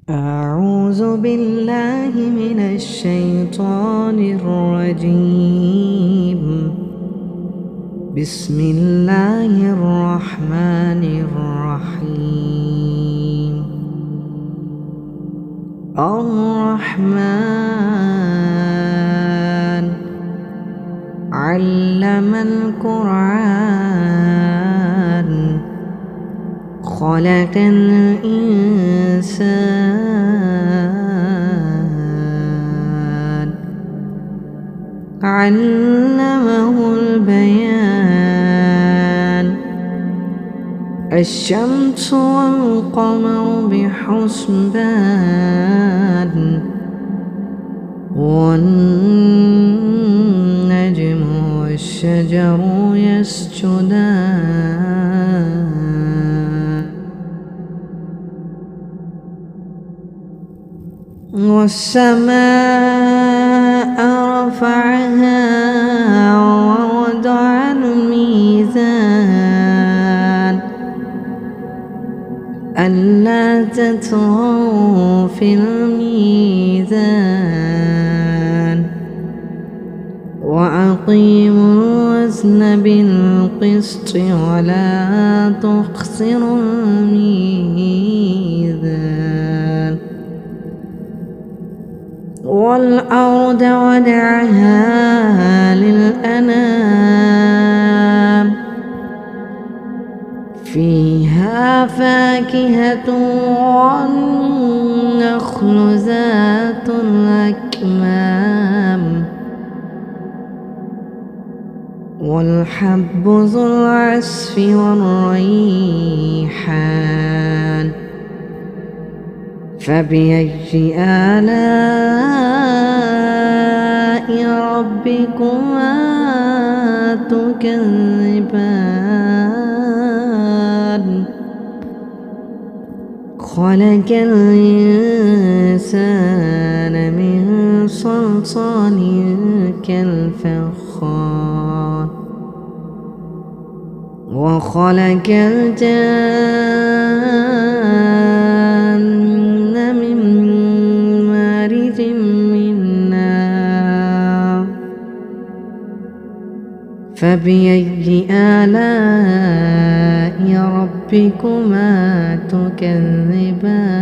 أعوذ بالله من الشيطان الرجيم. بسم الله الرحمن الرحيم. الرحمن علم القرآن خلق الإنسان علمه البيان. الشمس والقمر بحسبان والنجم والشجر يسجدان والسماء رفعها ووضع الميزان ألا تطغوا في الميزان وأقيموا الوزن بالقسط ولا تخسروا الميزان. والأرض وضعها للأنام فيها فاكهة والنخل ذات الأكمام والحب ذو العصف والريحان. فبأي آلاء ربكما تكذبان. خلق الإنسان من صلصال كالفخار وخلق الجن من مارج من نار. فبأي آلاء ربكما تكذبان.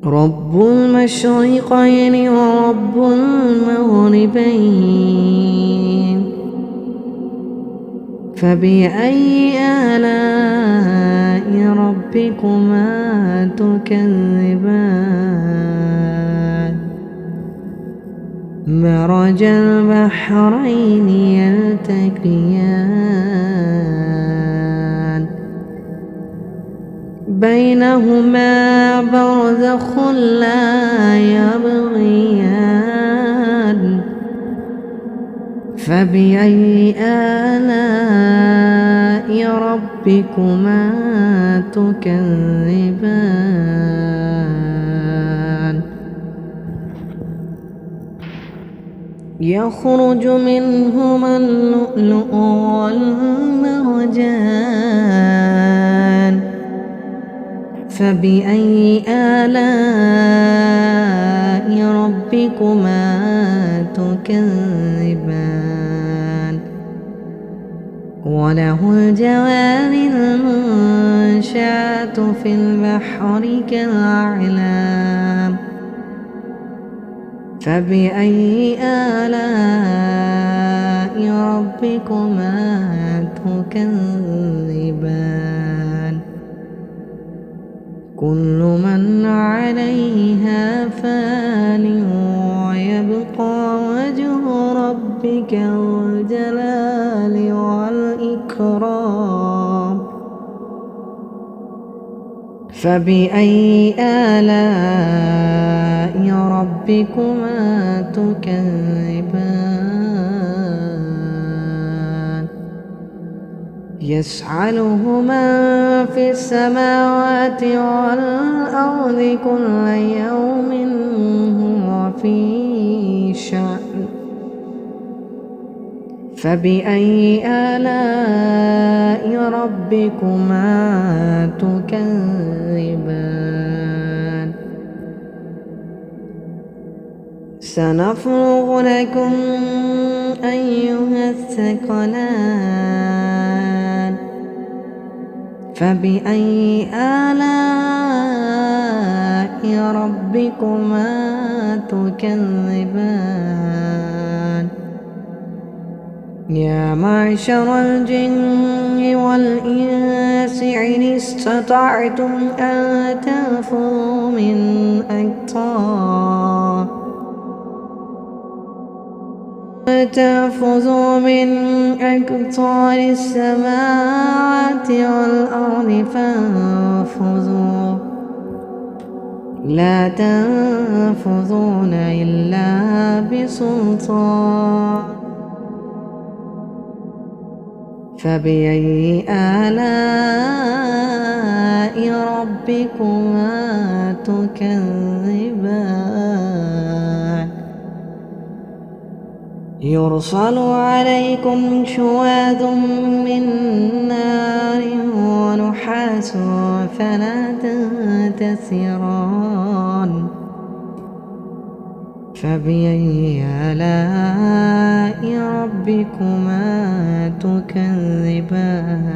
رب المشرقين ورب المغربين. فبأي آلاء ربكما تكذبان. مرج البحرين يلتقيان بينهما برزخ لا يبغيان. فبأي آلاء ربكما تكذبان. يخرج منهما اللؤلؤ والمرجان. فبأي آلاء ربكما تكذبان. وله الجوار المنشآت في البحر كالأعلام. فبأي آلاء ربكما تكذبان. كل من عليها فان ويبقى وجه ربك ذو الجلال والإكرام. فبأي آلاء ربكما تكذبان. يسأله من في السماوات والأرض كل يوم هو في شأن. فبأي آلاء ربكما تكذبان سنفرغ لكم أيها الثقلان فبأي آلاء ربكما تكذبان يا معشر الجن والإنس إن استطعتم أن تنفذوا من أقطار السماوات والأرض فانفذوا لا تنفذون إلا بسلطان فبأي آلاء ربكما تكذبان يرسل عليكم شواظ من نار ونحاس فلا تنتصران فبأي آلاء ربكما تكذبان